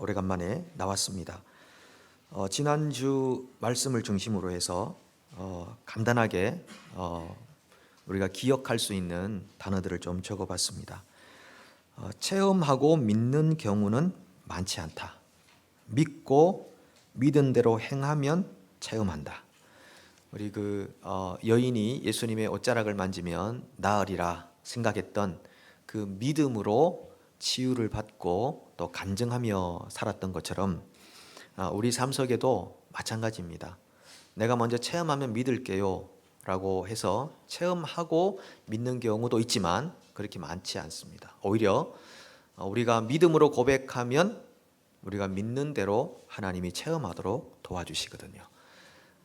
오래간만에 나왔습니다. 지난주 말씀을 중심으로 해서 간단하게 우리가 기억할 수 있는 단어들을 좀 적어봤습니다. 체험하고 믿는 경우는 많지 않다. 믿고 믿은 대로 행하면 체험한다. 우리 여인이 예수님의 옷자락을 만지면 나으리라 생각했던 그 믿음으로 치유를 받고 또 간증하며 살았던 것처럼 우리 삶 속에도 마찬가지입니다. 내가 먼저 체험하면 믿을게요 라고 해서 체험하고 믿는 경우도 있지만 그렇게 많지 않습니다. 오히려 우리가 믿음으로 고백하면 우리가 믿는 대로 하나님이 체험하도록 도와주시거든요.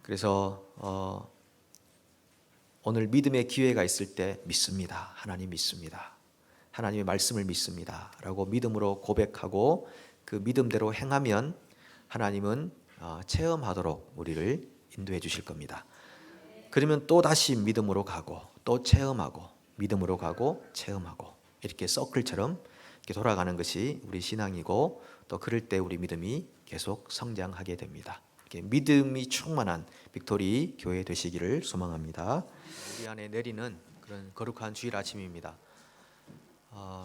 그래서 오늘 믿음의 기회가 있을 때 믿습니다. 하나님 믿습니다. 하나님의 말씀을 믿습니다 라고 믿음으로 고백하고 그 믿음대로 행하면 하나님은 체험하도록 우리를 인도해 주실 겁니다. 그러면 또 다시 믿음으로 가고 또 체험하고 믿음으로 가고 체험하고 이렇게 서클처럼 이렇게 돌아가는 것이 우리 신앙이고 또 그럴 때 우리 믿음이 계속 성장하게 됩니다. 이렇게 믿음이 충만한 빅토리 교회 되시기를 소망합니다. 우리 안에 내리는 그런 거룩한 주일 아침입니다.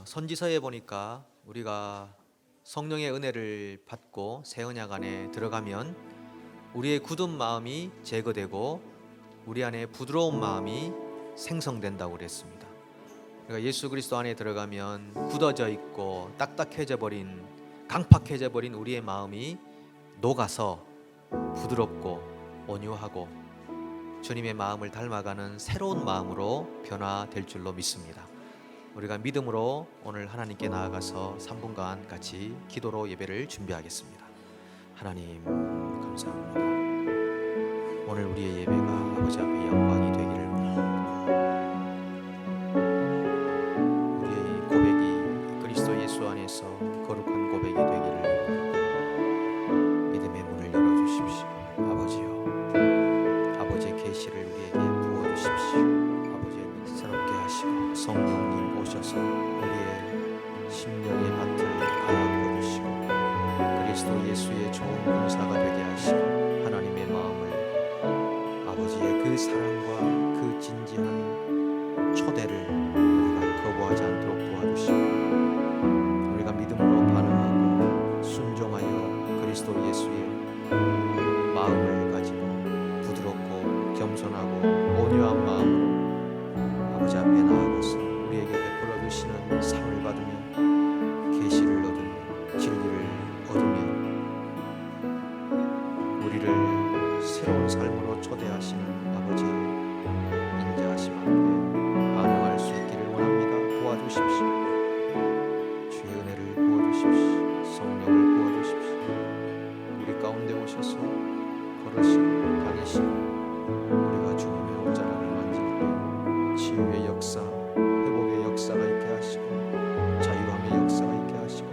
선지서에 보니까 우리가 성령의 은혜를 받고 새 언약 안에 들어가면 우리의 굳은 마음이 제거되고 우리 안에 부드러운 마음이 생성된다고 그랬습니다. 그러니까 예수 그리스도 안에 들어가면 굳어져 있고 딱딱해져 버린 강팍해져 버린 우리의 마음이 녹아서 부드럽고 온유하고 주님의 마음을 닮아가는 새로운 마음으로 변화될 줄로 믿습니다. 우리가 믿음으로 오늘 하나님께 나아가서 3분간 같이 기도로 예배를 준비하겠습니다. 하나님 감사합니다. 오늘 우리의 예배가 아버지 앞에 영광이 되기를 원합니다. 우리의 고백이 그리스도 예수 안에서 거룩한 고백이 되기를 원합니다. 믿음의 문을 열어주십시오. 아버지여, 아버지의 계시를 우리에게 부어주십시오. 아버지의 새롭게 하시고 성령님 오셔서 우리의 심령의 밭을 갈아부어주시고 그리스도 예수의 좋은 군사가 되게 하시고 하나님의 마음을 아버지의 그 사랑과 그 진지한 초대를 우리가 거부하지 않도록 도와주시고 우리가 믿음으로 반응하고 순종하여 그리스도 예수의 마음을 가지고 부드럽고 겸손하고 온유한 마음으로 아버지 앞에 나아가서 우리에게 베풀어 주시는 삶을 받으며 계시를 얻으며 진리를 얻으며 우리를 새로운 삶으로 초대하시는 아버지의 인자하심 앞에 반응할 수 있기를 원합니다. 도와주십시오. 주의 은혜를 부어주십시오. 성령을 부어주십시오. 우리 가운데 오셔서 걸으시고 다니시고 우리가 주님의 옷자락을 만질 때 치유의 역사, 회복의 역사가 있게 하시고 자유함의 역사가 있게 하시고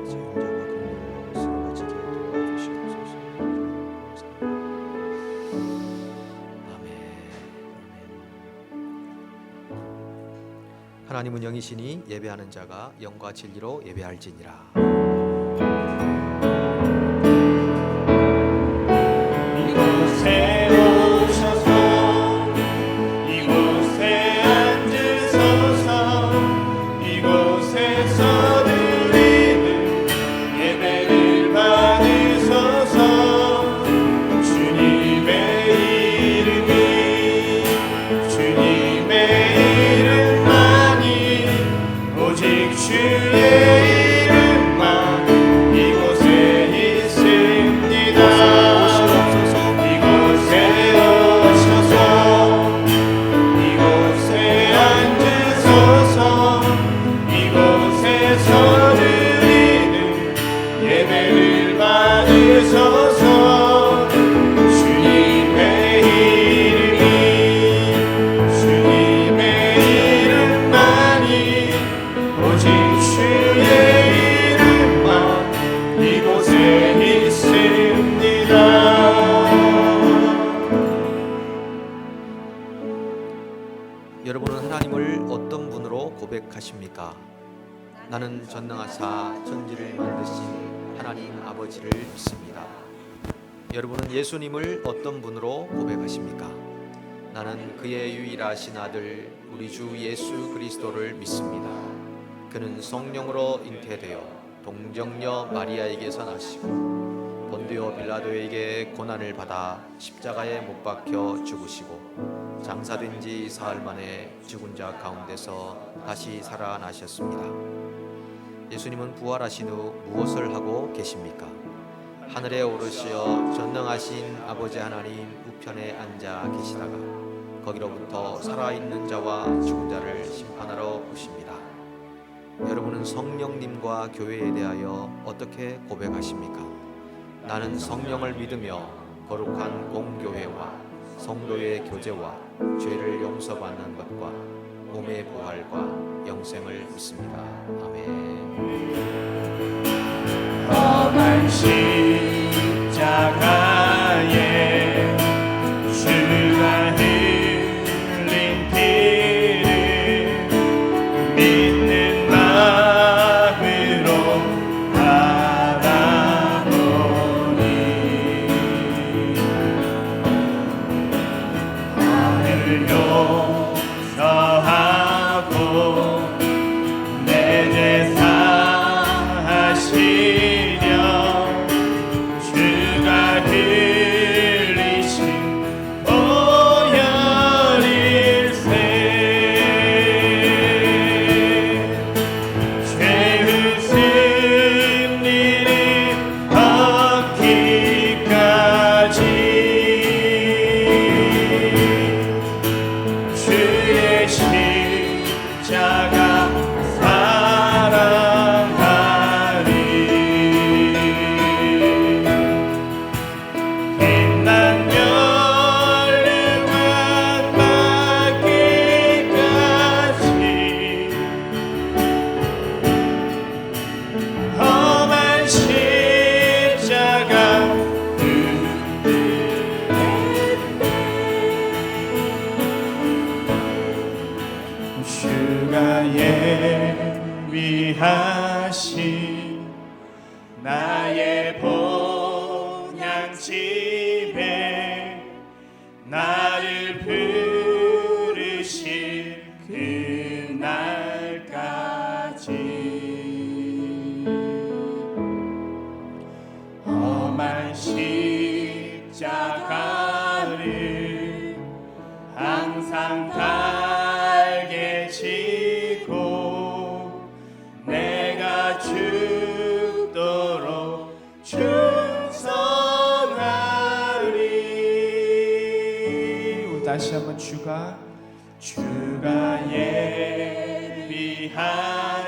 자연자와 긍휼로 세워지게 도와주시옵소서. 아멘. 하나님은 영이시니 예배하는 자가 영과 진리로 예배할지니라. 여러분은 하나님을 어떤 분으로 고백하십니까? 나는 전능하사 천지를 만드신 하나님 아버지를 믿습니다. 여러분은 예수님을 어떤 분으로 고백하십니까? 나는 그의 유일하신 아들 우리 주 예수 그리스도를 믿습니다. 그는 성령으로 잉태되어 동정녀 마리아에게서 나시고 본디오 빌라도에게 고난을 받아 십자가에 못 박혀 죽으시고 장사된 지 사흘 만에 죽은 자 가운데서 다시 살아나셨습니다. 예수님은 부활하신 후 무엇을 하고 계십니까? 하늘에 오르시어 전능하신 아버지 하나님 우편에 앉아 계시다가 거기로부터 살아있는 자와 죽은 자를 심판하러 오십니다. 여러분은 성령님과 교회에 대하여 어떻게 고백하십니까? 나는 성령을 믿으며 거룩한 공교회와 성도의 교제와 죄를 용서받는 것과 몸의 부활과 영생을 믿습니다. 아멘. 험한 십자가에 주가 흘린 피를 믿는 마음으로 바라보니 하늘 용서하고 내 죄 사하시려 주가 흘리신 보혈일세 죄의 승리를 얻기까지 주의 십자가 사랑하리 빛난 멸류관 받기까지 험한 십자가 주가 예비하신 나의 본향집에 나를 부르실 그날까지 험한 십자가를 항상 달게 지고 내가 죽도록 충성하리. 우리 다시 한번 주가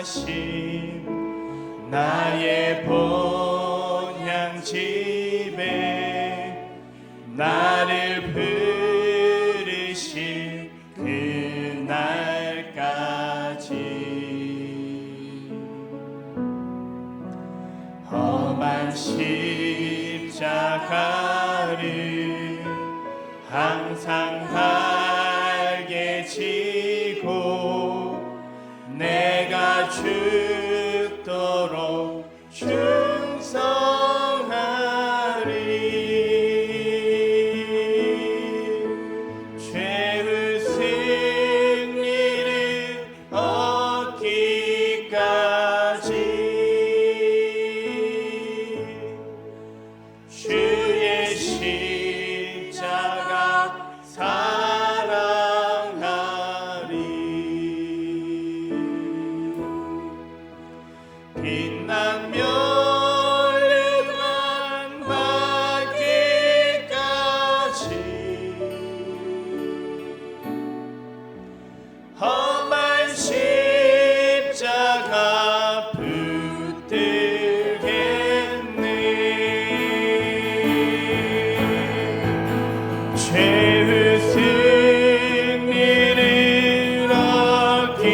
예비하신 나의 본향집에 나를 부르실 그날까지 험한 십자가를 항상 달게 지고 내가 죽도록 충성하리. 죄의 승리를 얻기까지 주의 십자가 사랑하리. 빛난 멸류관 받기까지 험한 십자가 붙들겠네. 죄의 승리를 얻기까지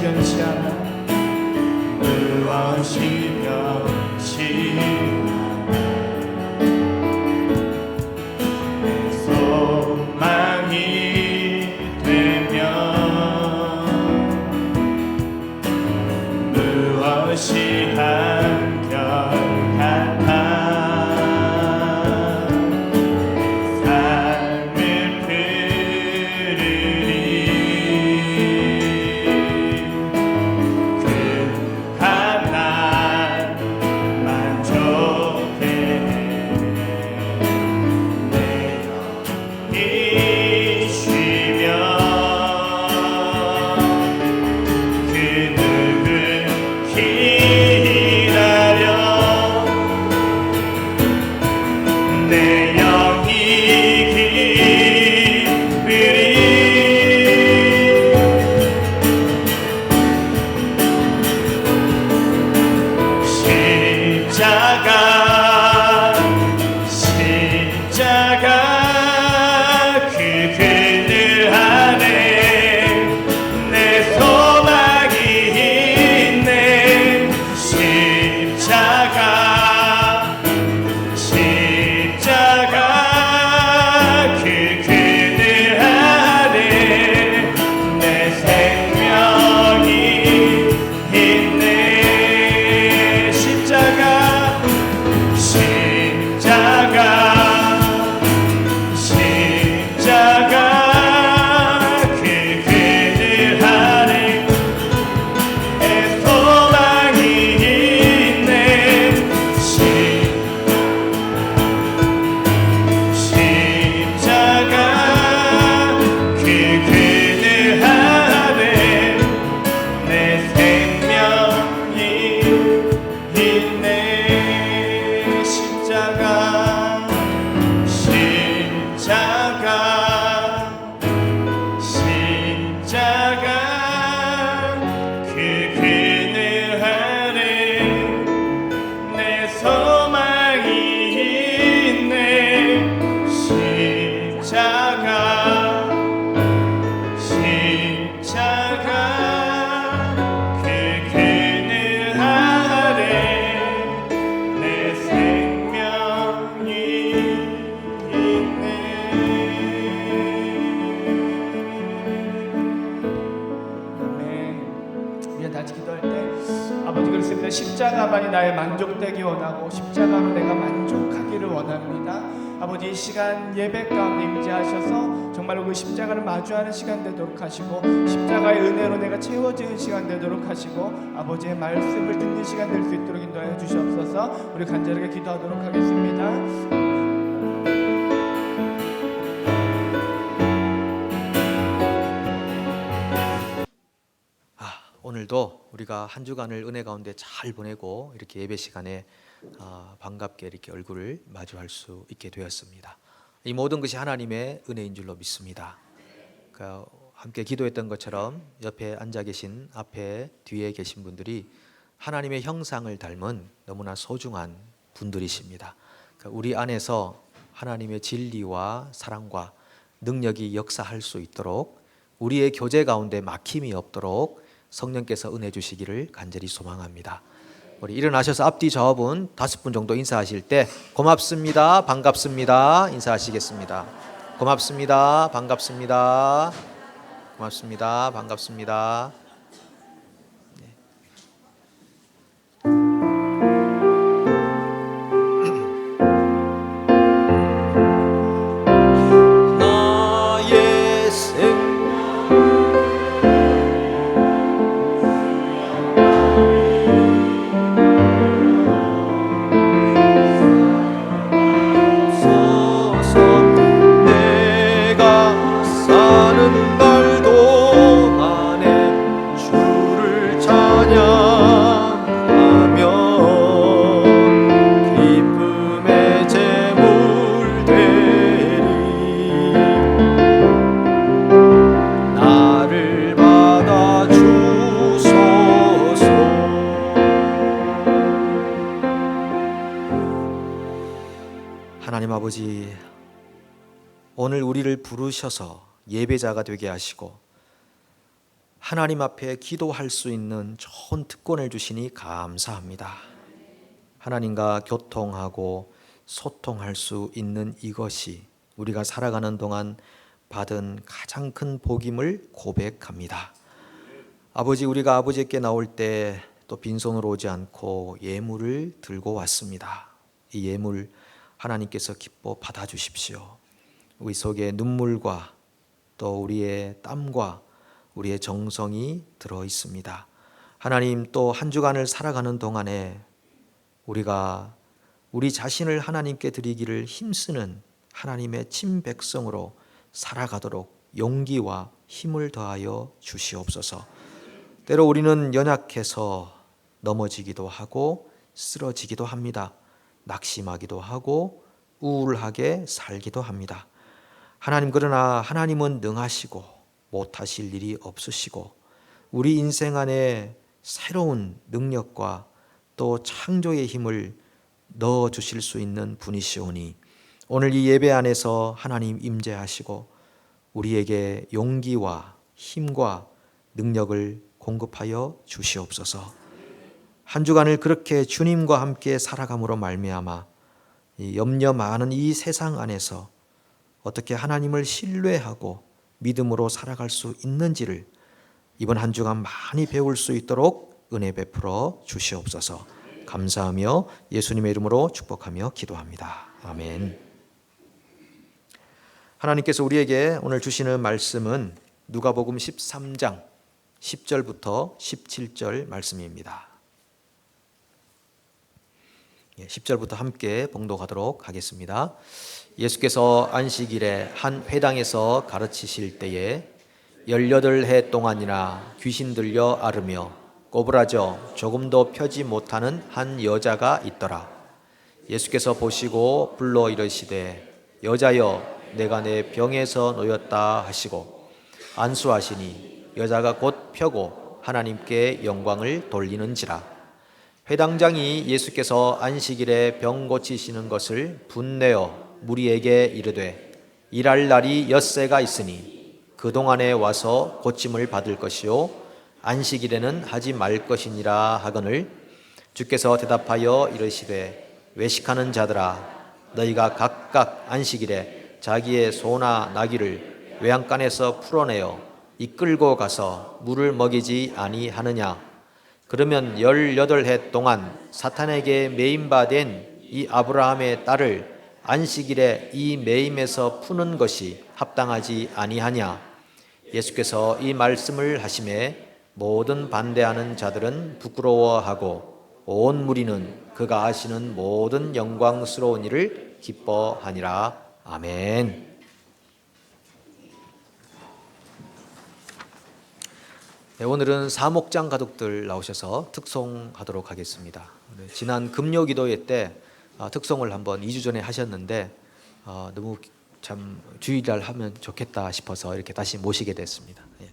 변치 않아 무엇이 변치 내 소망이 되면 무엇이 한결같아 삶을 부르리 그 하나 만족해 내 영이 쉬면 그 누구 기다려 내 영이 기쁘리 십자가 그 그늘 안에 내 소망이 있네 십자가 그 그늘 안에 내 생명이 있네 십자가 그 그늘 안에 내 소망이 있네 십자가 그 그늘 안에 내 생명이 있네 십자가 그 그늘 안에 내 소망이 있네 십자가 그 그늘 안에 내 생명이 있네 우리가 같이 기도할 때 아버지 그렇습니다. 십자가만이 나의 만족되기 원하고 십자가로 내가 만족하기를 원합니다. 아버지 이 시간 예배 가운데 임재하셔서 정말로 그 십자가를 마주하는 시간 되도록 하시고 십자가의 은혜로 내가 채워지는 시간 되도록 하시고 아버지의 말씀을 듣는 시간 될 수 있도록 인도하여 주시옵소서. 우리 간절하게 기도하도록 하겠습니다. 오늘도 우리가 한 주간을 은혜 가운데 잘 보내고 이렇게 예배 시간에 반갑게 이렇게 얼굴을 마주할 수 있게 되었습니다. 이 모든 것이 하나님의 은혜인 줄로 믿습니다. 함께 기도했던 것처럼 옆에 앉아 계신 앞에 뒤에 계신 분들이 하나님의 형상을 닮은 너무나 소중한 분들이십니다. 우리 안에서 하나님의 진리와 사랑과 능력이 역사할 수 있도록 우리의 교제 가운데 막힘이 없도록 성령께서 은혜 주시기를 간절히 소망합니다. 우리 일어나셔서 앞뒤 좌우분 5분 정도 인사하실 때 고맙습니다, 반갑습니다 인사하시겠습니다. 고맙습니다, 반갑습니다, 고맙습니다, 반갑습니다. 나의 하나님 아버지, 오늘 우리를 부르셔서 예배자가 되게 하시고 하나님 앞에 기도할 수 있는 좋은 특권을 주시니 감사합니다. 하나님과 교통하고 소통할 수 있는 이것이 우리가 살아가는 동안 받은 가장 큰 복임을 고백합니다. 아버지, 우리가 아버지께 나올 때 또 빈손으로 오지 않고 예물을 들고 왔습니다. 이 예물 하나님께서 기뻐 받아주십시오. 우리 속에 눈물과 또 우리의 땀과 우리의 정성이 들어 있습니다. 하나님, 또 한 주간을 살아가는 동안에 우리가 우리 자신을 하나님께 드리기를 힘쓰는 하나님의 친백성으로 살아가도록 용기와 힘을 더하여 주시옵소서. 때로 우리는 연약해서 넘어지기도 하고 쓰러지기도 합니다. 낙심하기도 하고 우울하게 살기도 합니다. 하나님, 그러나 하나님은 능하시고 못하실 일이 없으시고 우리 인생 안에 새로운 능력과 또 창조의 힘을 넣어주실 수 있는 분이시오니 오늘 이 예배 안에서 하나님 임재하시고 우리에게 용기와 힘과 능력을 공급하여 주시옵소서. 한 주간을 그렇게 주님과 함께 살아감으로 말미암아 이 염려 많은 이 세상 안에서 어떻게 하나님을 신뢰하고 믿음으로 살아갈 수 있는지를 이번 한 주간 많이 배울 수 있도록 은혜 베풀어 주시옵소서. 감사하며 예수님의 이름으로 축복하며 기도합니다. 아멘. 하나님께서 우리에게 오늘 주시는 말씀은 누가복음 13장 10절부터 17절 말씀입니다. 10절부터 함께 봉독하도록 하겠습니다. 예수께서 안식일에 한 회당에서 가르치실 때에 18해 동안이나 귀신 들려 앓으며 꼬부라져 조금도 펴지 못하는 한 여자가 있더라. 예수께서 보시고 불러 이르시되 여자여, 내가 내 병에서 놓였다 하시고 안수하시니 여자가 곧 펴고 하나님께 영광을 돌리는지라. 회당장이 예수께서 안식일에 병 고치시는 것을 분내어 무리에게 이르되 일할 날이 엿새가 있으니 그동안에 와서 고침을 받을 것이요 안식일에는 하지 말 것이니라 하거늘 주께서 대답하여 이르시되 외식하는 자들아, 너희가 각각 안식일에 자기의 소나 나귀를 외양간에서 풀어내어 이끌고 가서 물을 먹이지 아니하느냐. 그러면 18해 동안 사탄에게 매임받은 이 아브라함의 딸을 안식일에 이 매임에서 푸는 것이 합당하지 아니하냐. 예수께서 이 말씀을 하심에 모든 반대하는 자들은 부끄러워하고 온 무리는 그가 하시는 모든 영광스러운 일을 기뻐하니라. 아멘. 네, 오늘은 사목장 가족들 나오셔서 특송하도록 하겠습니다. 지난 금요기도회 때 특송을 한번 2주 전에 하셨는데 너무 참 주일날 하면 좋겠다 싶어서 이렇게 다시 모시게 됐습니다. 예.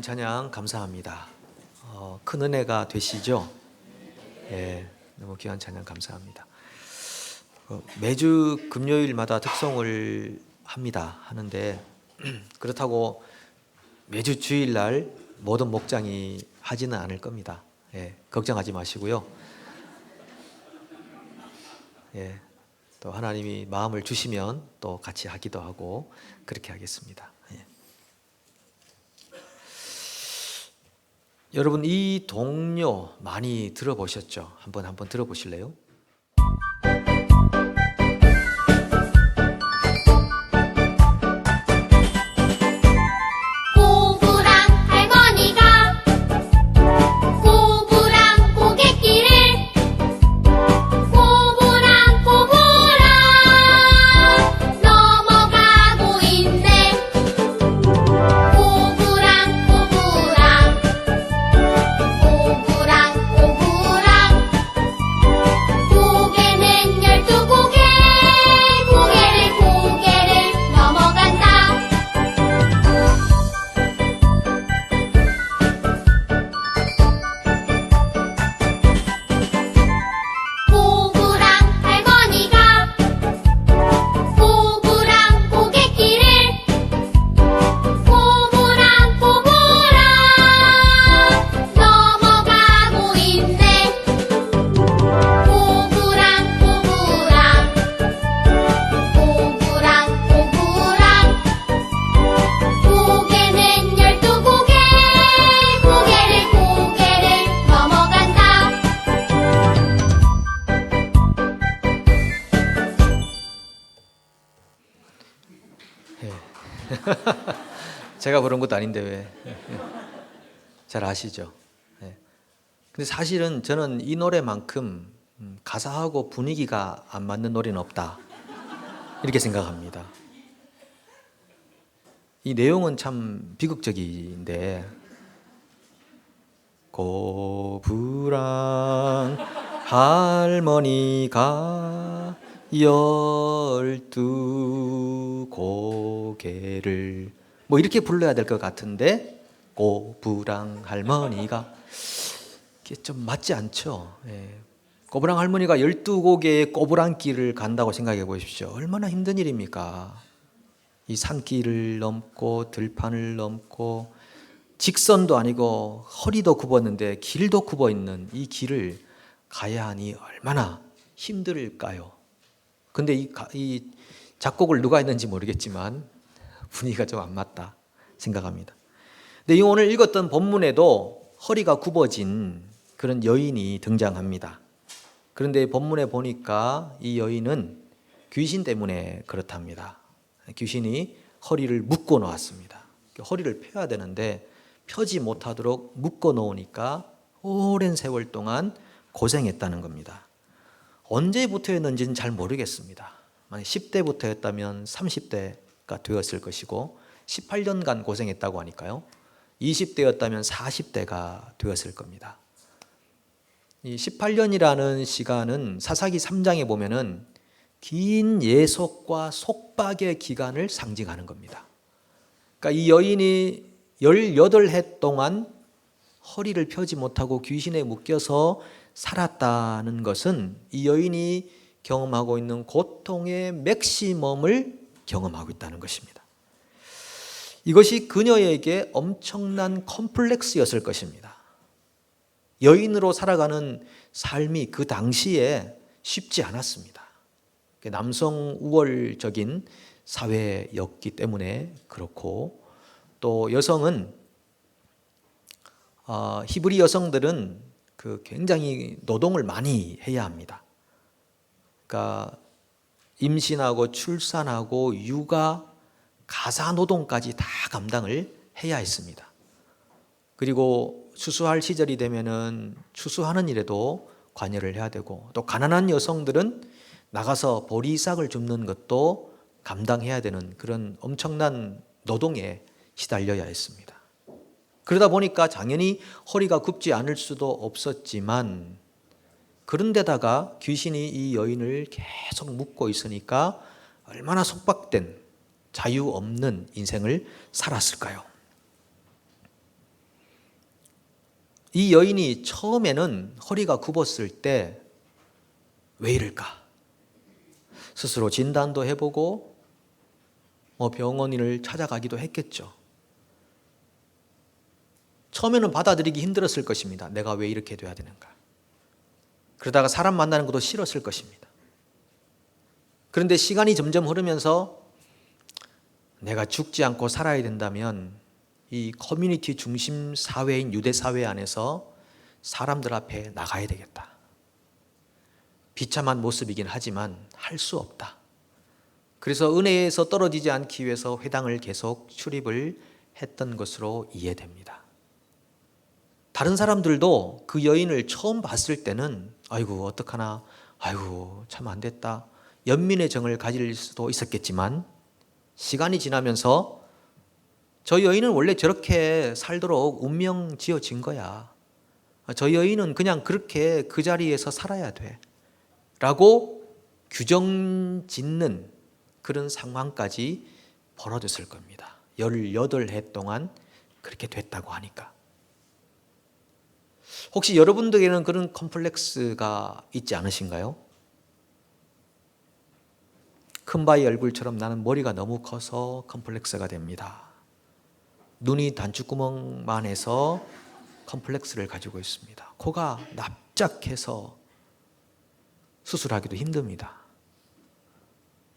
찬양 감사합니다. 큰 은혜가 되시죠? 예, 너무 귀한 찬양 감사합니다. 매주 금요일마다 특송을 하는데 그렇다고 매주 주일날 모든 목장이 하지는 않을 겁니다. 예, 걱정하지 마시고요. 예, 또 하나님이 마음을 주시면 또 같이 하기도 하고 그렇게 하겠습니다. 예. 여러분 이 동요 많이 들어보셨죠? 한번 들어보실래요? 제가 부른 것도 아닌데 왜? 잘 아시죠? 네. 근데 사실은 저는 이 노래만큼 가사하고 분위기가 안 맞는 노래는 없다 이렇게 생각합니다. 이 내용은 참 비극적인데 고부랑 할머니가 12 고개를 뭐 이렇게 불러야 될 것 같은데 고부랑 할머니가 이게 좀 맞지 않죠. 예. 고부랑 할머니가 12고개의 꼬부랑길을 간다고 생각해 보십시오. 얼마나 힘든 일입니까? 이 산길을 넘고 들판을 넘고 직선도 아니고 허리도 굽었는데 길도 굽어 있는 이 길을 가야 하니 얼마나 힘들까요? 근데 이 작곡을 누가 했는지 모르겠지만 분위기가 좀 안 맞다 생각합니다. 근데 오늘 읽었던 본문에도 허리가 굽어진 그런 여인이 등장합니다. 그런데 본문에 보니까 이 여인은 귀신 때문에 그렇답니다. 귀신이 허리를 묶어 놓았습니다. 허리를 펴야 되는데 펴지 못하도록 묶어 놓으니까 오랜 세월 동안 고생했다는 겁니다. 언제부터였는지는 잘 모르겠습니다. 만약 10대부터였다면 30대가 되었을 것이고 18년간 고생했다고 하니까요. 20대였다면 40대가 되었을 겁니다. 이 18년이라는 시간은 사사기 3장에 보면은 긴 예속과 속박의 기간을 상징하는 겁니다. 그러니까 이 여인이 18해 동안 허리를 펴지 못하고 귀신에 묶여서 살았다는 것은 이 여인이 경험하고 있는 고통의 맥시멈을 경험하고 있다는 것입니다. 이것이 그녀에게 엄청난 컴플렉스였을 것입니다. 여인으로 살아가는 삶이 그 당시에 쉽지 않았습니다. 남성 우월적인 사회였기 때문에 그렇고 또 여성은 히브리 여성들은 굉장히 노동을 많이 해야 합니다. 그러니까 임신하고 출산하고 육아, 가사 노동까지 다 감당을 해야 했습니다. 그리고 추수할 시절이 되면은 추수하는 일에도 관여를 해야 되고 또 가난한 여성들은 나가서 보리싹을 줍는 것도 감당해야 되는 그런 엄청난 노동에 시달려야 했습니다. 그러다 보니까 당연히 허리가 굽지 않을 수도 없었지만 그런데다가 귀신이 이 여인을 계속 묶고 있으니까 얼마나 속박된 자유 없는 인생을 살았을까요? 이 여인이 처음에는 허리가 굽었을 때 왜 이럴까? 스스로 진단도 해보고 병원을 찾아가기도 했겠죠. 처음에는 받아들이기 힘들었을 것입니다. 내가 왜 이렇게 돼야 되는가? 그러다가 사람 만나는 것도 싫었을 것입니다. 그런데 시간이 점점 흐르면서 내가 죽지 않고 살아야 된다면 이 커뮤니티 중심 사회인 유대 사회 안에서 사람들 앞에 나가야 되겠다. 비참한 모습이긴 하지만 할 수 없다. 그래서 은혜에서 떨어지지 않기 위해서 회당을 계속 출입을 했던 것으로 이해됩니다. 다른 사람들도 그 여인을 처음 봤을 때는 아이고 어떡하나, 아이고 참 안 됐다, 연민의 정을 가질 수도 있었겠지만 시간이 지나면서 저 여인은 원래 저렇게 살도록 운명 지어진 거야. 저 여인은 그냥 그렇게 그 자리에서 살아야 돼 라고 규정 짓는 그런 상황까지 벌어졌을 겁니다. 18해 동안 그렇게 됐다고 하니까. 혹시 여러분들에게는 그런 컴플렉스가 있지 않으신가요? 큰바위 얼굴처럼 나는 머리가 너무 커서 컴플렉스가 됩니다. 눈이 단추구멍만 해서 컴플렉스를 가지고 있습니다. 코가 납작해서 수술하기도 힘듭니다.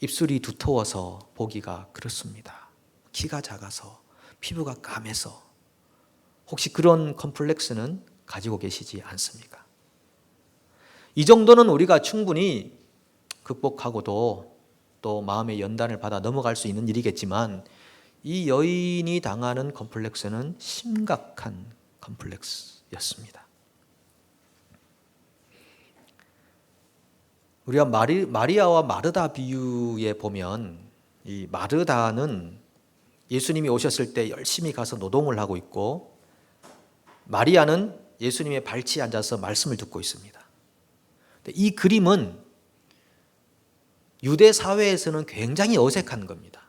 입술이 두터워서 보기가 그렇습니다. 키가 작아서, 피부가 까매서. 혹시 그런 컴플렉스는 가지고 계시지 않습니까? 이 정도는 우리가 충분히 극복하고도 또 마음의 연단을 받아 넘어갈 수 있는 일이겠지만 이 여인이 당하는 컴플렉스는 심각한 컴플렉스였습니다. 우리가 마리아와 마르다 비유에 보면 이 마르다는 예수님이 오셨을 때 열심히 가서 노동을 하고 있고 마리아는 예수님의 발치에 앉아서 말씀을 듣고 있습니다. 이 그림은 유대 사회에서는 굉장히 어색한 겁니다.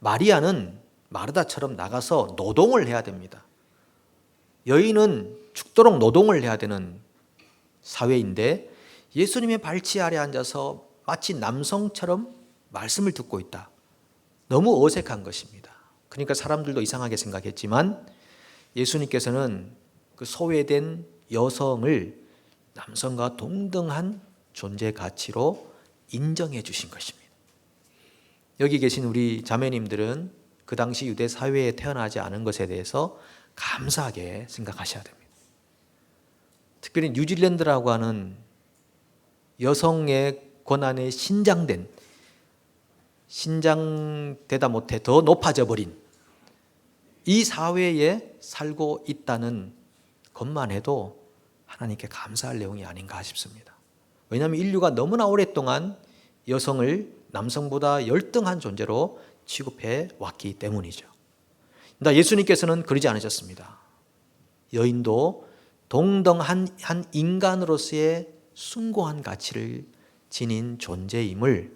마리아는 마르다처럼 나가서 노동을 해야 됩니다. 여인은 죽도록 노동을 해야 되는 사회인데 예수님의 발치 아래 앉아서 마치 남성처럼 말씀을 듣고 있다. 너무 어색한 것입니다. 그러니까 사람들도 이상하게 생각했지만 예수님께서는 그 소외된 여성을 남성과 동등한 존재 가치로 인정해 주신 것입니다. 여기 계신 우리 자매님들은 그 당시 유대 사회에 태어나지 않은 것에 대해서 감사하게 생각하셔야 됩니다. 특별히 뉴질랜드라고 하는 여성의 권한에 신장되다 못해 더 높아져 버린 이 사회에 살고 있다는 것만 해도 하나님께 감사할 내용이 아닌가 싶습니다. 왜냐하면 인류가 너무나 오랫동안 여성을 남성보다 열등한 존재로 취급해 왔기 때문이죠. 그러나 예수님께서는 그러지 않으셨습니다. 여인도 동등한 한 인간으로서의 숭고한 가치를 지닌 존재임을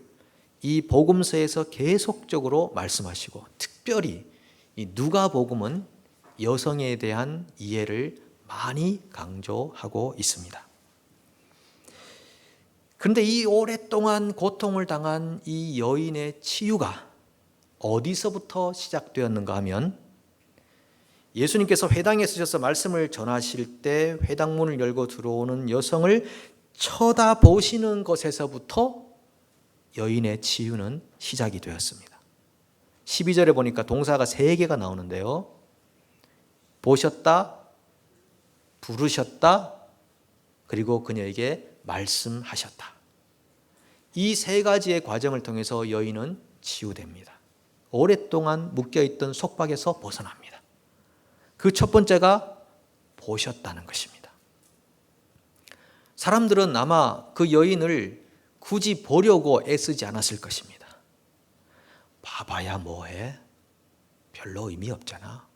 이 복음서에서 계속적으로 말씀하시고 특별히 이 누가복음은 여성에 대한 이해를 많이 강조하고 있습니다. 그런데 이 오랫동안 고통을 당한 이 여인의 치유가 어디서부터 시작되었는가 하면 예수님께서 회당에 서셔서 말씀을 전하실 때 회당문을 열고 들어오는 여성을 쳐다보시는 것에서부터 여인의 치유는 시작이 되었습니다. 12절에 보니까 동사가 3개가 나오는데요. 보셨다, 부르셨다, 그리고 그녀에게 말씀하셨다. 이 3가지의 과정을 통해서 여인은 치유됩니다. 오랫동안 묶여있던 속박에서 벗어납니다. 그 첫 번째가 보셨다는 것입니다. 사람들은 아마 그 여인을 굳이 보려고 애쓰지 않았을 것입니다. 봐봐야 뭐해? 별로 의미 없잖아.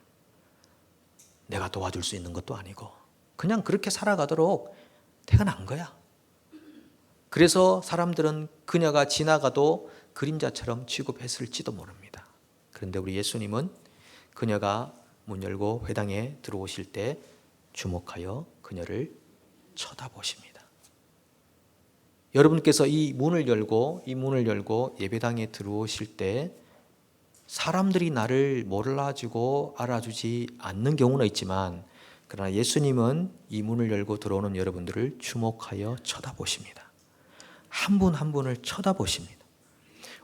내가 도와줄 수 있는 것도 아니고 그냥 그렇게 살아가도록 태어난 거야. 그래서 사람들은 그녀가 지나가도 그림자처럼 취급했을지도 모릅니다. 그런데 우리 예수님은 그녀가 문 열고 회당에 들어오실 때 주목하여 그녀를 쳐다보십니다. 여러분께서 이 문을 열고 예배당에 들어오실 때 사람들이 나를 몰라주고 알아주지 않는 경우는 있지만, 그러나 예수님은 이 문을 열고 들어오는 여러분들을 주목하여 쳐다보십니다. 한 분 한 분을 쳐다보십니다.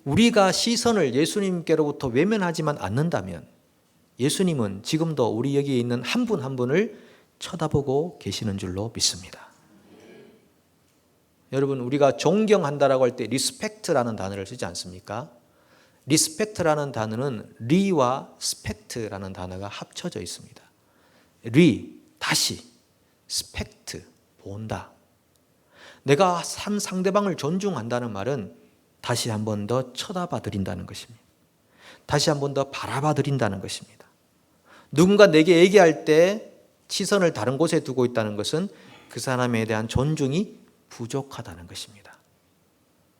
우리가 시선을 예수님께로부터 외면하지만 않는다면 예수님은 지금도 우리 여기에 있는 한 분 한 분을 쳐다보고 계시는 줄로 믿습니다. 여러분, 우리가 존경한다라고 할 때 리스펙트라는 단어를 쓰지 않습니까? 리스펙트라는 단어는 리와 스펙트라는 단어가 합쳐져 있습니다. 리, 다시, 스펙트, 본다. 내가 상대방을 존중한다는 말은 다시 한 번 더 쳐다봐 드린다는 것입니다. 다시 한 번 더 바라봐 드린다는 것입니다. 누군가 내게 얘기할 때 시선을 다른 곳에 두고 있다는 것은 그 사람에 대한 존중이 부족하다는 것입니다.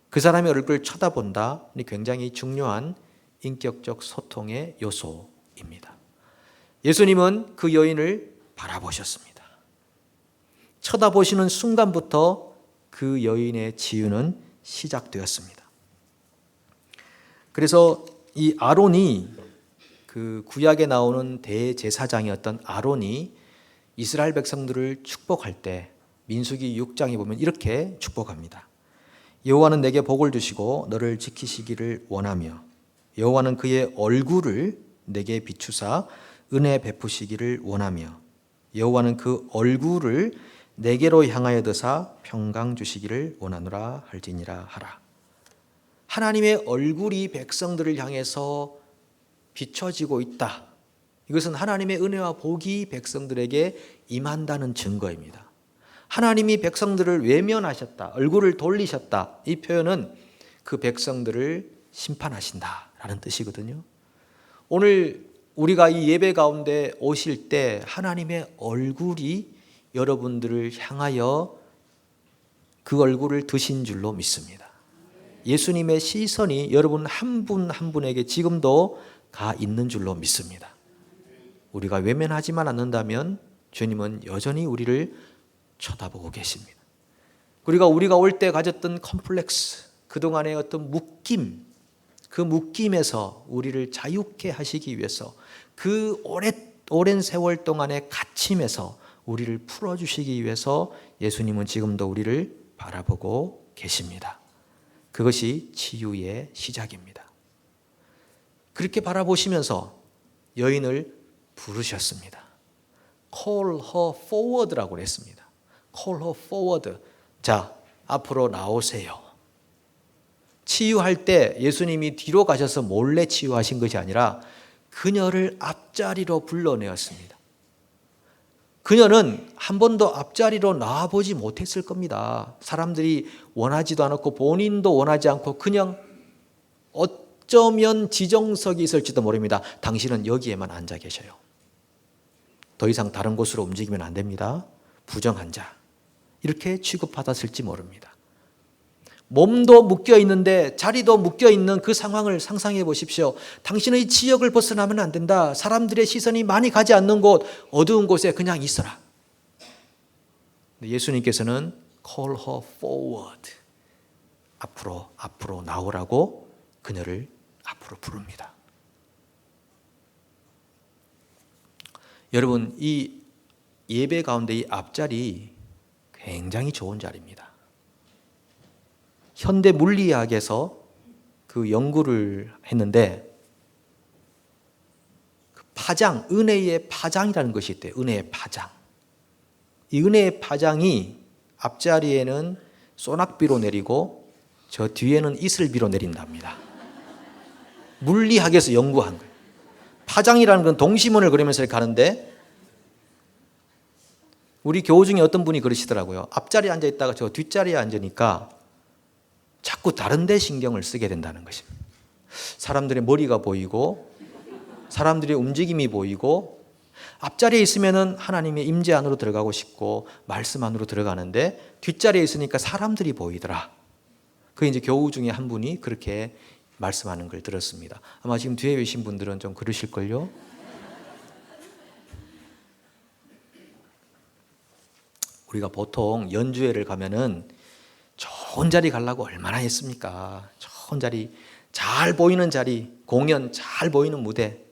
그 사람의 얼굴을 쳐다본다, 굉장히 중요한 인격적 소통의 요소입니다. 예수님은 그 여인을 바라보셨습니다. 쳐다보시는 순간부터 그 여인의 치유는 시작되었습니다. 그래서 이 아론이, 그 구약에 나오는 대제사장이었던 아론이 이스라엘 백성들을 축복할 때 민수기 6장에 보면 이렇게 축복합니다. 여호와는 내게 복을 주시고 너를 지키시기를 원하며 여호와는 그의 얼굴을 내게 비추사 은혜 베푸시기를 원하며 여호와는 그 얼굴을 내게로 향하여 드사 평강 주시기를 원하노라 할지니라 하라. 하나님의 얼굴이 백성들을 향해서 비춰지고 있다. 이것은 하나님의 은혜와 복이 백성들에게 임한다는 증거입니다. 하나님이 백성들을 외면하셨다, 얼굴을 돌리셨다, 이 표현은 그 백성들을 심판하신다라는 뜻이거든요. 오늘 우리가 이 예배 가운데 오실 때 하나님의 얼굴이 여러분들을 향하여 그 얼굴을 드신 줄로 믿습니다. 예수님의 시선이 여러분 한 분 한 분에게 지금도 가 있는 줄로 믿습니다. 우리가 외면하지만 않는다면 주님은 여전히 우리를 쳐다보고 계십니다. 우리가 올 때 가졌던 컴플렉스, 그동안의 어떤 묶임, 그 묶임에서 우리를 자유케 하시기 위해서, 그 오랜 세월 동안의 갇힘에서 우리를 풀어주시기 위해서 예수님은 지금도 우리를 바라보고 계십니다. 그것이 치유의 시작입니다. 그렇게 바라보시면서 여인을 부르셨습니다. Call her forward라고 했습니다. Call her forward. 자, 앞으로 나오세요. 치유할 때 예수님이 뒤로 가셔서 몰래 치유하신 것이 아니라 그녀를 앞자리로 불러내었습니다. 그녀는 한 번도 앞자리로 나와보지 못했을 겁니다. 사람들이 원하지도 않았고 본인도 원하지 않고 그냥 어쩌면 지정석이 있을지도 모릅니다. 당신은 여기에만 앉아 계셔요. 더 이상 다른 곳으로 움직이면 안 됩니다. 부정환자. 이렇게 취급받았을지 모릅니다. 몸도 묶여 있는데 자리도 묶여 있는 그 상황을 상상해 보십시오. 당신의 지역을 벗어나면 안 된다. 사람들의 시선이 많이 가지 않는 곳, 어두운 곳에 그냥 있어라. 예수님께서는 call her forward. 앞으로 나오라고 그녀를 앞으로 부릅니다. 여러분, 이 예배 가운데 이 앞자리 굉장히 좋은 자리입니다. 현대 물리학에서 그 연구를 했는데 그 파장, 은혜의 파장이라는 것이 있대요. 은혜의 파장. 이 은혜의 파장이 앞자리에는 소낙비로 내리고 저 뒤에는 이슬비로 내린답니다. 물리학에서 연구한 거예요. 파장이라는 건 동심원을 그리면서 이렇게 가는데 우리 교우 중에 어떤 분이 그러시더라고요. 앞자리에 앉아 있다가 저 뒷자리에 앉으니까 자꾸 다른 데 신경을 쓰게 된다는 것입니다. 사람들의 머리가 보이고 사람들의 움직임이 보이고 앞자리에 있으면 하나님의 임재 안으로 들어가고 싶고 말씀 안으로 들어가는데 뒷자리에 있으니까 사람들이 보이더라. 그 이제 교우 중에 한 분이 그렇게 말씀하는 걸 들었습니다. 아마 지금 뒤에 계신 분들은 좀 그러실걸요. 우리가 보통 연주회를 가면은 좋은 자리 가려고 얼마나 했습니까? 좋은 자리, 잘 보이는 자리, 공연 잘 보이는 무대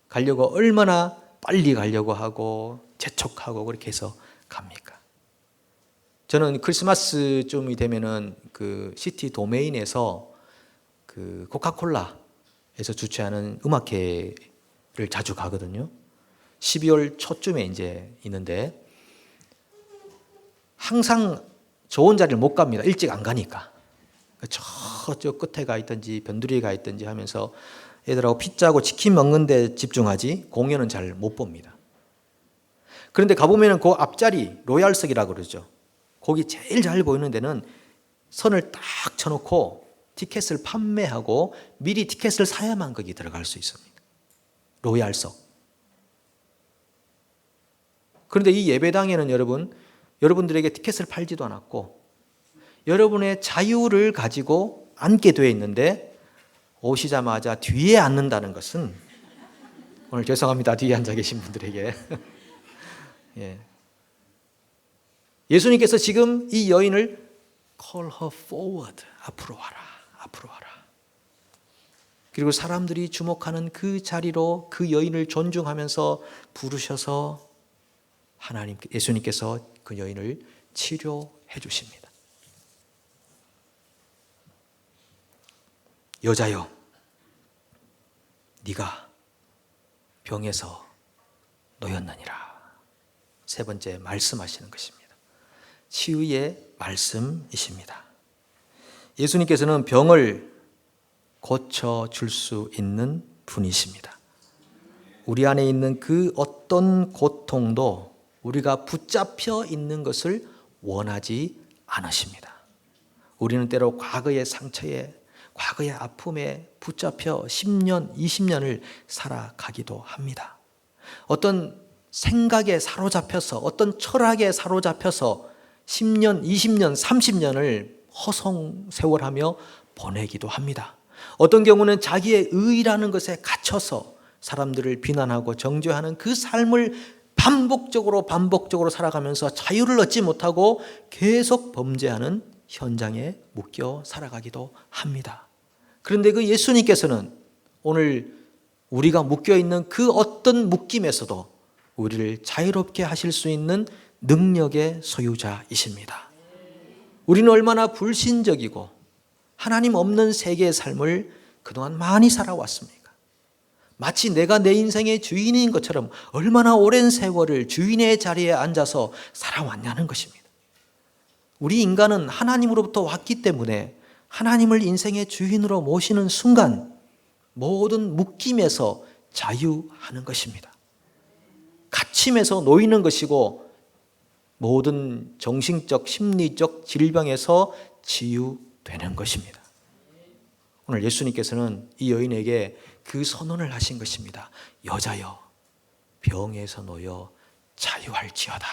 가려고 얼마나 빨리 가려고 하고 재촉하고 그렇게 해서 갑니까? 저는 크리스마스쯤이 되면은 그 시티 도메인에서 그 코카콜라에서 주최하는 음악회를 자주 가거든요. 12월 초쯤에 이제 있는데 항상 좋은 자리를 못 갑니다. 일찍 안 가니까. 저 끝에 가 있든지 변두리에 가 있든지 하면서 애들하고 피자하고 치킨 먹는 데 집중하지 공연은 잘 못 봅니다. 그런데 가보면 그 앞자리 로얄석이라고 그러죠. 거기 제일 잘 보이는 데는 선을 딱 쳐놓고 티켓을 판매하고 미리 티켓을 사야만 거기 들어갈 수 있습니다. 로얄석. 그런데 이 예배당에는 여러분들에게 티켓을 팔지도 않았고 여러분의 자유를 가지고 앉게 되어 있는데 오시자마자 뒤에 앉는다는 것은 오늘 죄송합니다. 뒤에 앉아 계신 분들에게 예. 예수님께서 지금 이 여인을 call her forward, 앞으로 와라, 앞으로 와라. 그리고 사람들이 주목하는 그 자리로 그 여인을 존중하면서 부르셔서 예수님께서 그 여인을 치료해 주십니다. 여자여, 네가 병에서 놓였느니라. 세 번째 말씀하시는 것입니다. 치유의 말씀이십니다. 예수님께서는 병을 고쳐줄 수 있는 분이십니다. 우리 안에 있는 그 어떤 고통도 우리가 붙잡혀 있는 것을 원하지 않으십니다. 우리는 때로 과거의 상처에, 과거의 아픔에 붙잡혀 10년, 20년을 살아가기도 합니다. 어떤 생각에 사로잡혀서, 어떤 철학에 사로잡혀서 10년, 20년, 30년을 허송세월하며 보내기도 합니다. 어떤 경우는 자기의 의라는 것에 갇혀서 사람들을 비난하고 정죄하는 그 삶을 반복적으로 살아가면서 자유를 얻지 못하고 계속 범죄하는 현장에 묶여 살아가기도 합니다. 그런데 그 예수님께서는 오늘 우리가 묶여 있는 그 어떤 묶임에서도 우리를 자유롭게 하실 수 있는 능력의 소유자이십니다. 우리는 얼마나 불신적이고 하나님 없는 세계의 삶을 그동안 많이 살아왔습니까? 마치 내가 내 인생의 주인인 것처럼 얼마나 오랜 세월을 주인의 자리에 앉아서 살아왔냐는 것입니다. 우리 인간은 하나님으로부터 왔기 때문에 하나님을 인생의 주인으로 모시는 순간 모든 묶임에서 자유하는 것입니다. 갇힘에서 놓이는 것이고 모든 정신적, 심리적 질병에서 치유되는 것입니다. 오늘 예수님께서는 이 여인에게 그 선언을 하신 것입니다. 여자여, 병에서 놓여 자유할지어다.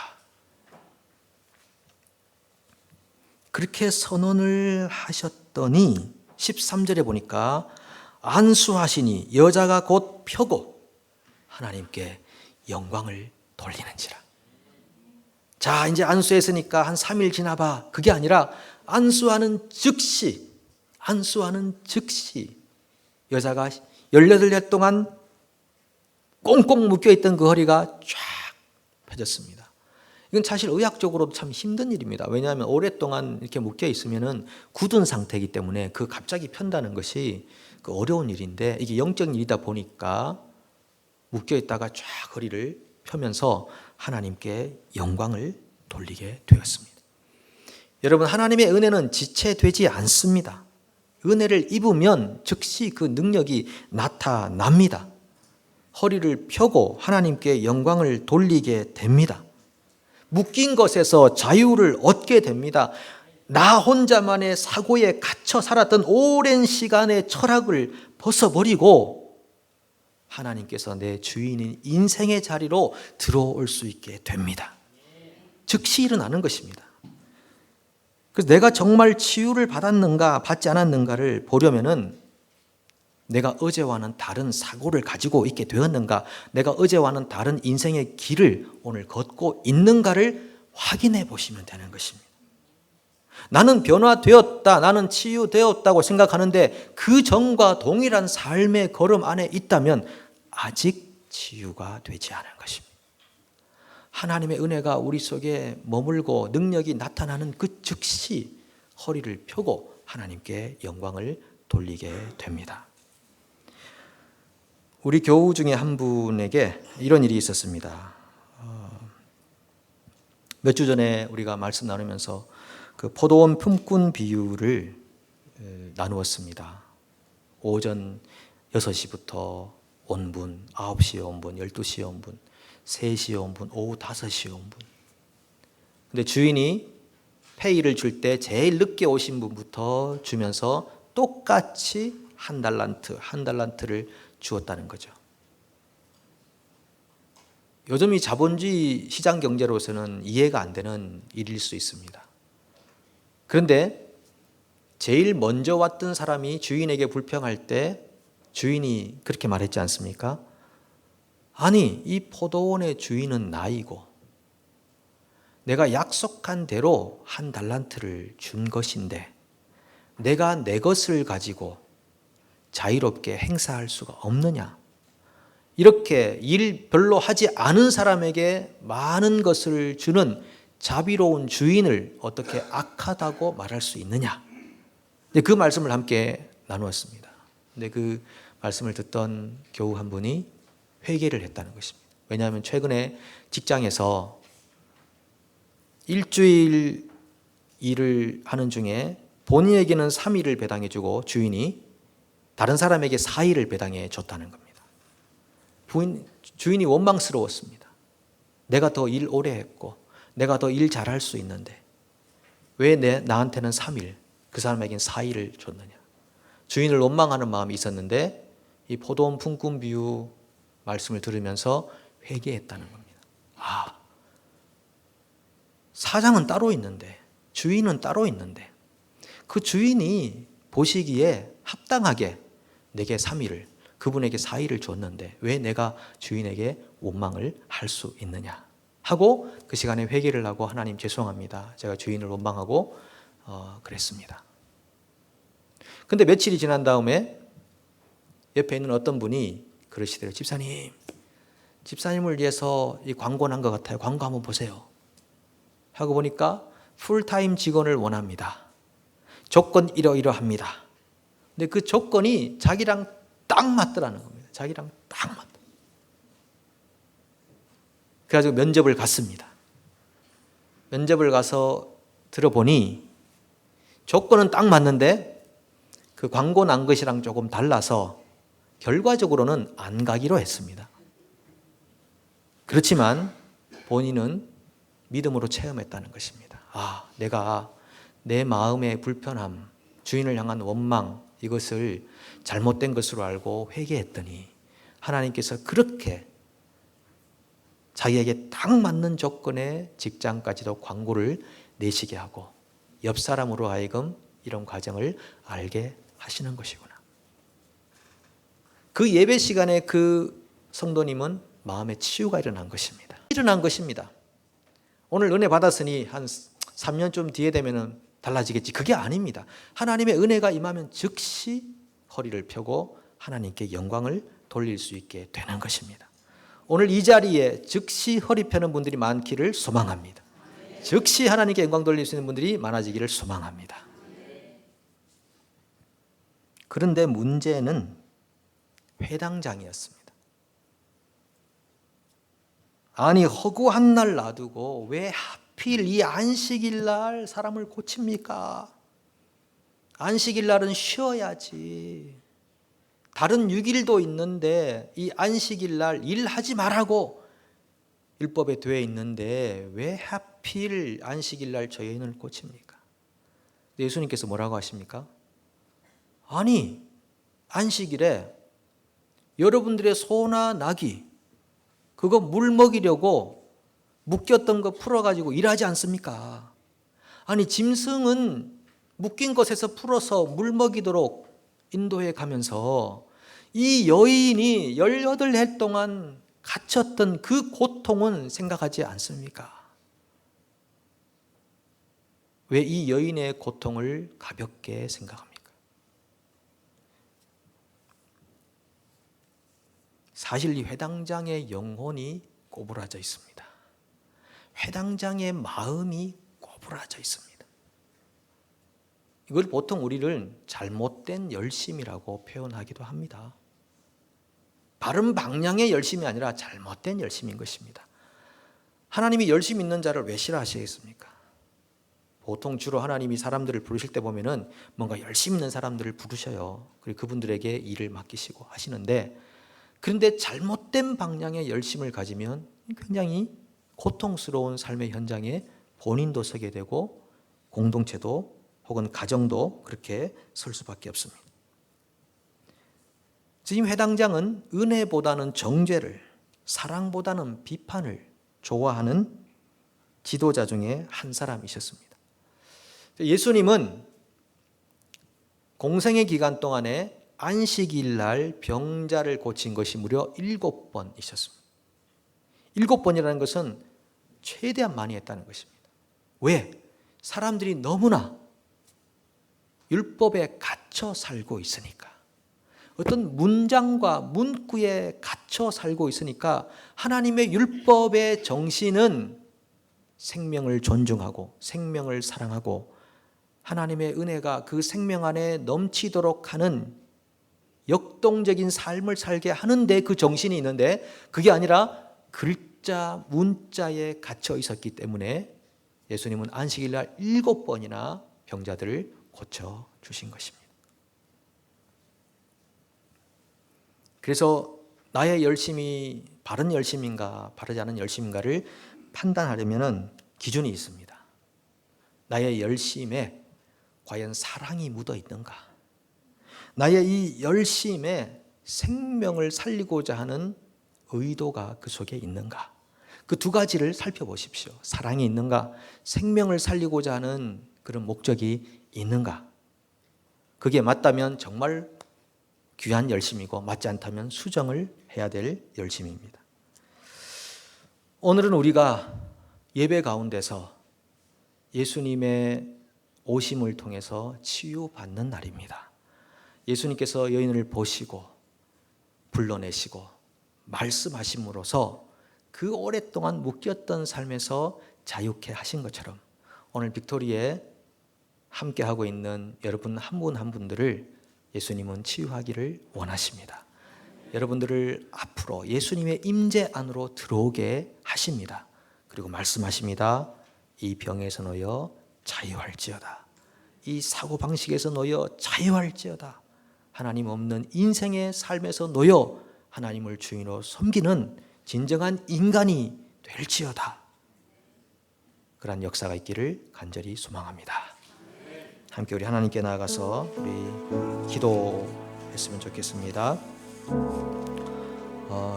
그렇게 선언을 하셨더니 13절에 보니까 안수하시니 여자가 곧 펴고 하나님께 영광을 돌리는지라. 자, 이제 안수했으니까 한 3일 지나봐. 그게 아니라 안수하는 즉시 여자가 18해 동안 꽁꽁 묶여있던 그 허리가 쫙 펴졌습니다. 이건 사실 의학적으로도 참 힘든 일입니다. 왜냐하면 오랫동안 이렇게 묶여 있으면 굳은 상태이기 때문에 그 갑자기 편다는 것이 그 어려운 일인데 이게 영적 일이다 보니까 묶여 있다가 쫙 허리를 펴면서 하나님께 영광을 돌리게 되었습니다. 여러분, 하나님의 은혜는 지체되지 않습니다. 은혜를 입으면 즉시 그 능력이 나타납니다. 허리를 펴고 하나님께 영광을 돌리게 됩니다. 묶인 것에서 자유를 얻게 됩니다. 나 혼자만의 사고에 갇혀 살았던 오랜 시간의 철학을 벗어버리고 하나님께서 내 주인인 인생의 자리로 들어올 수 있게 됩니다. 즉시 일어나는 것입니다. 그래서 내가 정말 치유를 받았는가 받지 않았는가를 보려면은 내가 어제와는 다른 사고를 가지고 있게 되었는가, 내가 어제와는 다른 인생의 길을 오늘 걷고 있는가를 확인해 보시면 되는 것입니다. 나는 변화되었다, 나는 치유되었다고 생각하는데 그 전과 동일한 삶의 걸음 안에 있다면 아직 치유가 되지 않은 것입니다. 하나님의 은혜가 우리 속에 머물고 능력이 나타나는 그 즉시 허리를 펴고 하나님께 영광을 돌리게 됩니다. 우리 교우 중에 한 분에게 이런 일이 있었습니다. 몇 주 전에 우리가 말씀 나누면서 그 포도원 품꾼 비유를 나누었습니다. 오전 6시부터 온 분, 9시에 온 분, 12시에 온 분, 3시에 온 분, 오후 5시에 온 분. 근데 주인이 페이를 줄 때 제일 늦게 오신 분부터 주면서 똑같이 한 달란트를 주었다는 거죠. 요즘 이 자본주의 시장 경제로서는 이해가 안 되는 일일 수 있습니다. 그런데 제일 먼저 왔던 사람이 주인에게 불평할 때 주인이 그렇게 말했지 않습니까? 아니, 이 포도원의 주인은 나이고 내가 약속한 대로 한 달란트를 준 것인데 내가 내 것을 가지고 자유롭게 행사할 수가 없느냐? 이렇게 일 별로 하지 않은 사람에게 많은 것을 주는 자비로운 주인을 어떻게 악하다고 말할 수 있느냐? 그 말씀을 함께 나누었습니다. 근데 그 말씀을 듣던 교우 한 분이 회개를 했다는 것입니다. 왜냐하면 최근에 직장에서 일주일 일을 하는 중에 본인에게는 3일을 배당해주고 주인이 다른 사람에게 4일을 배당해 줬다는 겁니다. 주인이 원망스러웠습니다. 내가 더 일 오래 했고 내가 더 일 잘할 수 있는데 왜 나한테는 3일, 그 사람에게는 4일을 줬느냐. 주인을 원망하는 마음이 있었는데 이 포도원 품꾼 비유 말씀을 들으면서 회개했다는 겁니다. 사장은 따로 있는데 주인은 따로 있는데 그 주인이 보시기에 합당하게 내게 3일을 그분에게 4일을 줬는데 왜 내가 주인에게 원망을 할 수 있느냐 하고 그 시간에 회개를 하고 하나님 죄송합니다. 제가 주인을 원망하고 그랬습니다. 근데 며칠이 지난 다음에 옆에 있는 어떤 분이 그러시더래요. 집사님을 위해서 이 광고 난 것 같아요. 광고 한번 보세요. 하고 보니까 풀타임 직원을 원합니다. 조건 이러이러합니다. 근데 그 조건이 자기랑 딱 맞더라는 겁니다. 자기랑 딱 맞다. 그래가지고 면접을 갔습니다. 면접을 가서 들어보니 조건은 딱 맞는데 그 광고 난 것이랑 조금 달라서 결과적으로는 안 가기로 했습니다. 그렇지만 본인은 믿음으로 체험했다는 것입니다. 내가 내 마음의 불편함, 주인을 향한 원망, 이것을 잘못된 것으로 알고 회개했더니 하나님께서 그렇게 자기에게 딱 맞는 조건의 직장까지도 광고를 내시게 하고 옆 사람으로 하여금 이런 과정을 알게 하시는 것이구나. 그 예배 시간에 그 성도님은 마음의 치유가 일어난 것입니다. 오늘 은혜 받았으니 한 3년쯤 뒤에 되면 달라지겠지. 그게 아닙니다. 하나님의 은혜가 임하면 즉시 허리를 펴고 하나님께 영광을 돌릴 수 있게 되는 것입니다. 오늘 이 자리에 즉시 허리 펴는 분들이 많기를 소망합니다. 즉시 하나님께 영광 돌릴 수 있는 분들이 많아지기를 소망합니다. 그런데 문제는 회당장이었습니다. 아니, 허구한 날 놔두고 왜 하필 이 안식일 날 사람을 고칩니까? 안식일 날은 쉬어야지. 다른 6일도 있는데 이 안식일 날 일하지 말라고 율법에 되어 있는데 왜 하필 안식일 날 저 여인을 고칩니까? 예수님께서 뭐라고 하십니까? 아니, 안식일에 여러분들의 소나 나귀 그거 물 먹이려고 묶였던 거 풀어가지고 일하지 않습니까? 아니, 짐승은 묶인 것에서 풀어서 물 먹이도록 인도해 가면서 이 여인이 18해 동안 갇혔던 그 고통은 생각하지 않습니까? 왜 이 여인의 고통을 가볍게 생각합니까? 사실 이 회당장의 영혼이 꼬부라져 있습니다. 회당장의 마음이 꼬부라져 있습니다. 이걸 보통 우리를 잘못된 열심이라고 표현하기도 합니다. 바른 방향의 열심이 아니라 잘못된 열심인 것입니다. 하나님이 열심 있는 자를 왜 싫어하시겠습니까? 보통 주로 하나님이 사람들을 부르실 때 보면은 뭔가 열심 있는 사람들을 부르셔요. 그리고 그분들에게 일을 맡기시고 하시는데, 그런데 잘못된 방향의 열심을 가지면 굉장히 고통스러운 삶의 현장에 본인도 서게 되고 공동체도 혹은 가정도 그렇게 설 수밖에 없습니다. 지금 회당장은 은혜보다는 정죄를, 사랑보다는 비판을 좋아하는 지도자 중에 한 사람이셨습니다. 예수님은 공생의 기간 동안에 안식일 날 병자를 고친 것이 무려 7번이셨습니다. 7번이라는 것은 최대한 많이 했다는 것입니다. 왜? 사람들이 너무나 율법에 갇혀 살고 있으니까. 어떤 문장과 문구에 갇혀 살고 있으니까 하나님의 율법의 정신은 생명을 존중하고 생명을 사랑하고 하나님의 은혜가 그 생명 안에 넘치도록 하는 역동적인 삶을 살게 하는데 그 정신이 있는데, 그게 아니라 글자 문자에 갇혀 있었기 때문에 예수님은 안식일 날 7번이나 병자들을 고쳐 주신 것입니다. 그래서 나의 열심이 바른 열심인가 바르지 않은 열심인가를 판단하려면 기준이 있습니다. 나의 열심에 과연 사랑이 묻어 있는가? 나의 이 열심에 생명을 살리고자 하는 의도가 그 속에 있는가? 그 두 가지를 살펴보십시오. 사랑이 있는가? 생명을 살리고자 하는 그런 목적이 있는가? 그게 맞다면 정말 귀한 열심이고, 맞지 않다면 수정을 해야 될 열심입니다. 오늘은 우리가 예배 가운데서 예수님의 오심을 통해서 치유받는 날입니다. 예수님께서 여인을 보시고 불러내시고 말씀하심으로써 그 오랫동안 묶였던 삶에서 자유케 하신 것처럼 오늘 빅토리에 함께하고 있는 여러분 한 분 한 분들을 예수님은 치유하기를 원하십니다. 여러분들을 앞으로 예수님의 임재 안으로 들어오게 하십니다. 그리고 말씀하십니다. 이 병에서 놓여 자유할지어다. 이 사고방식에서 놓여 자유할지어다. 하나님 없는 인생의 삶에서 놓여 하나님을 주인으로 섬기는 진정한 인간이 될지어다. 그러한 역사가 있기를 간절히 소망합니다. 함께 우리 하나님께 나아가서 우리 기도했으면 좋겠습니다.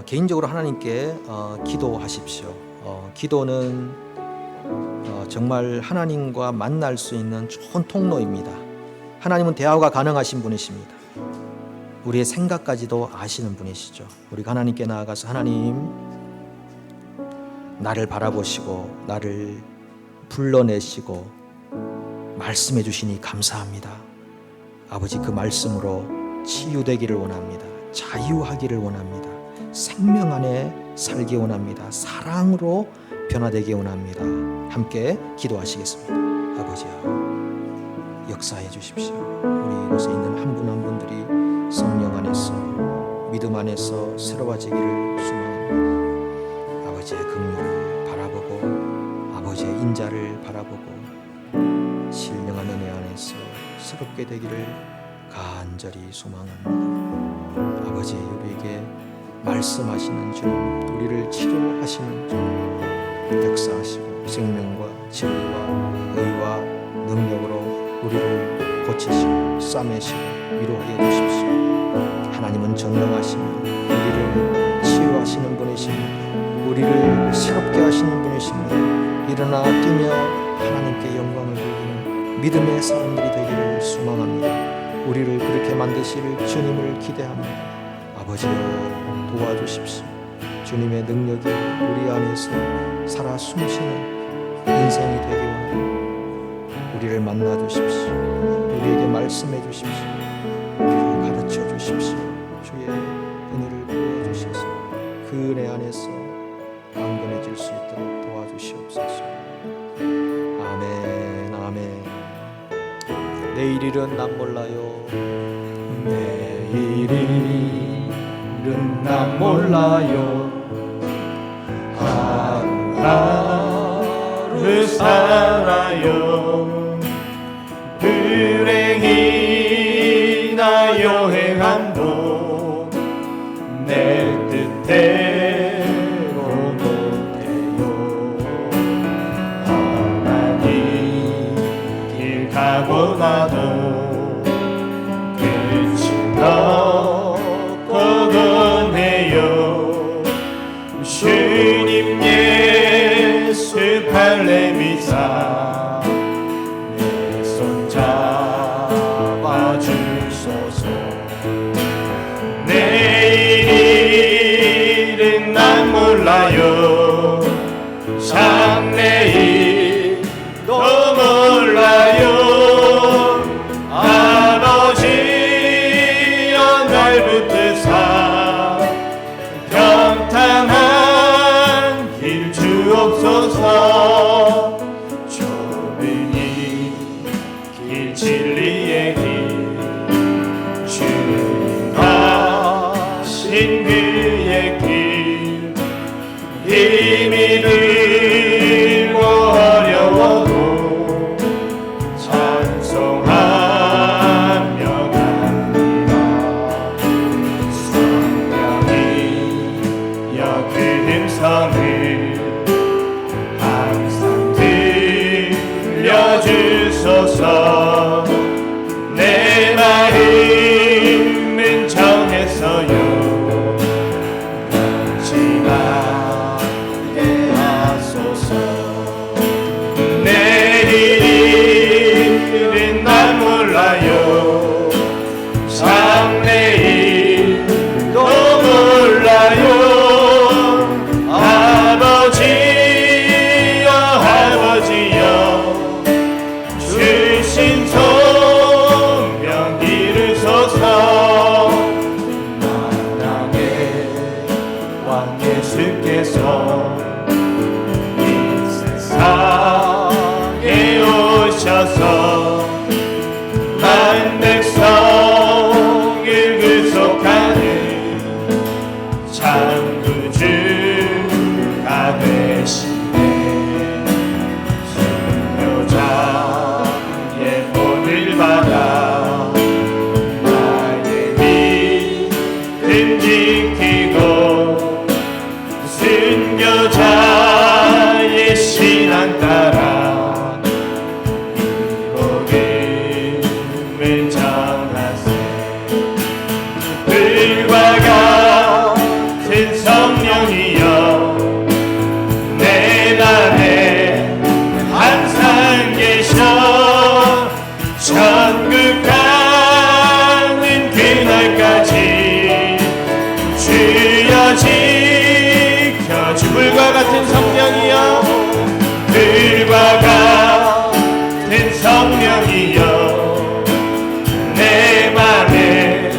개인적으로 하나님께 기도하십시오. 기도는 정말 하나님과 만날 수 있는 좋은 통로입니다. 하나님은 대화가 가능하신 분이십니다. 우리의 생각까지도 아시는 분이시죠. 우리가 하나님께 나아가서 하나님, 나를 바라보시고 나를 불러내시고 말씀해 주시니 감사합니다. 아버지, 그 말씀으로 치유되기를 원합니다. 자유하기를 원합니다. 생명 안에 살기 원합니다. 사랑으로 변화되기 원합니다. 함께 기도하시겠습니다. 아버지여, 역사해 주십시오. 우리 이곳에 있는 한 분 한 분들이 성령 안에서 믿음 안에서 새로워지기를 소망합니다. 아버지의 긍휼을 바라보고 아버지의 인자를 바라보고 신령한 은혜 안에서 새롭게 되기를 간절히 소망합니다. 아버지, 우리에게 말씀하시는 주님, 우리를 치료하시는 주님, 역사하시고 생명과 진리와 의와 능력으로 우리를 고치시고 싸매시고 위로하게 해주십시오. 하나님은 전능하시며 우리를 치유하시는 분이십니다. 우리를 새롭게 하시는 분이십니다. 일어나 뛰며 하나님께 영광을 돌리는 믿음의 사람들이 되기를 소망합니다. 우리를 그렇게 만드실 주님을 기대합니다. 아버지여, 도와주십시오. 주님의 능력이 우리 안에서 살아 숨쉬는 인생이 되기 원합니다. 우리를 만나 주십시오. 우리에게 말씀해 주십시오. 우리를 가르쳐 주십시오. 주의 은혜를 부어 주셔서 그 은혜 안에서 강건해질 수 있도록 도와주시옵소서. 아멘, 아멘. 내일일은 난 몰라요. 내일은 난 몰라요. 하루하루 살아요. 불행이나 여행함도 내 뜻대로 못해요. 험한 길 가고 나도 끝이 없거든 해요. 주님 예수 발레미사 내 손 잡아주소서. 내일은 난 몰라요. 장래일도 몰라요. 아버지여 날 붙드사 평탄한 길 주옵소서. 좁은 이 길 진리의 길 주님 가신 그의 길 힘이 들고 어려워도 찬송하며 갑니다. 성령이여 그 음성을 항상 들려주소서. 내 마음은 정했어요. 변치마게 하소서. 내일은 난 몰라요. 장래일도 몰라요. 아버지여 아버지여 주신 소명 이루소서. 만왕의 왕 예수께서 이 세상에 오셔서 만 백성을 구속하는 참 구주가 되시네. 순교자의 본을 받아 나의 믿음 지키고 순교자의 신앙 따라 복음을 전하세. 불과 같은 성령이여 내 안에 항상 계셔. 천국 가는 그날까지 주여 지켜주. 불과 같은 성령이여 불과 같은 성령이여 내 맘에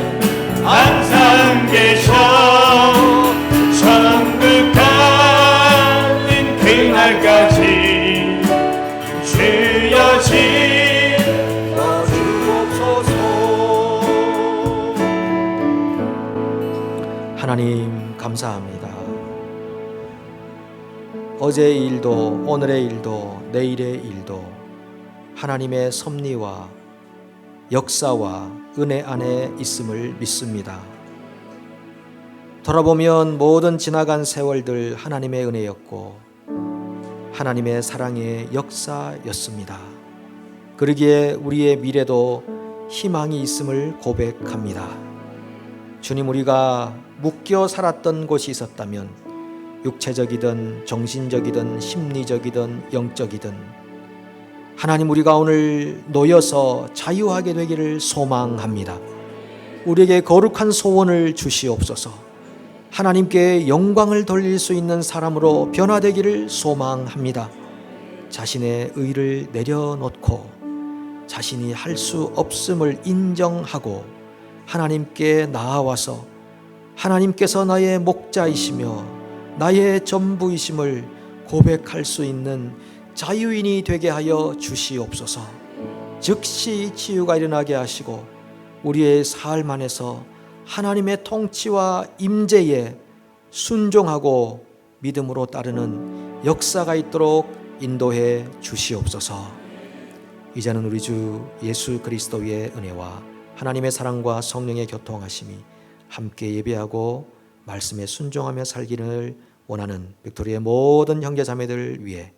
항상 계셔. 천국 가는 그날까지 주여 지켜주옵소서. 하나님 감사합니다. 어제의 일도 오늘의 일도 내일의 일도 하나님의 섭리와 역사와 은혜 안에 있음을 믿습니다. 돌아보면 모든 지나간 세월들 하나님의 은혜였고 하나님의 사랑의 역사였습니다. 그러기에 우리의 미래도 희망이 있음을 고백합니다. 주님, 우리가 묶여 살았던 곳이 있었다면 육체적이든 정신적이든 심리적이든 영적이든 하나님, 우리가 오늘 놓여서 자유하게 되기를 소망합니다. 우리에게 거룩한 소원을 주시옵소서. 하나님께 영광을 돌릴 수 있는 사람으로 변화되기를 소망합니다. 자신의 의를 내려놓고 자신이 할 수 없음을 인정하고 하나님께 나아와서 하나님께서 나의 목자이시며 나의 전부이심을 고백할 수 있는 자유인이 되게 하여 주시옵소서. 즉시 치유가 일어나게 하시고 우리의 삶 안에서 하나님의 통치와 임재에 순종하고 믿음으로 따르는 역사가 있도록 인도해 주시옵소서. 이제는 우리 주 예수 그리스도의 은혜와 하나님의 사랑과 성령의 교통하심이 함께 예배하고 말씀에 순종하며 살기를 원하는 빅토리의 모든 형제 자매들 위해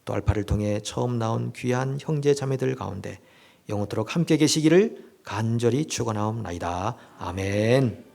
또 알파를 통해 처음 나온 귀한 형제 자매들 가운데 영원토록 함께 계시기를 간절히 축원하옵나이다. 아멘.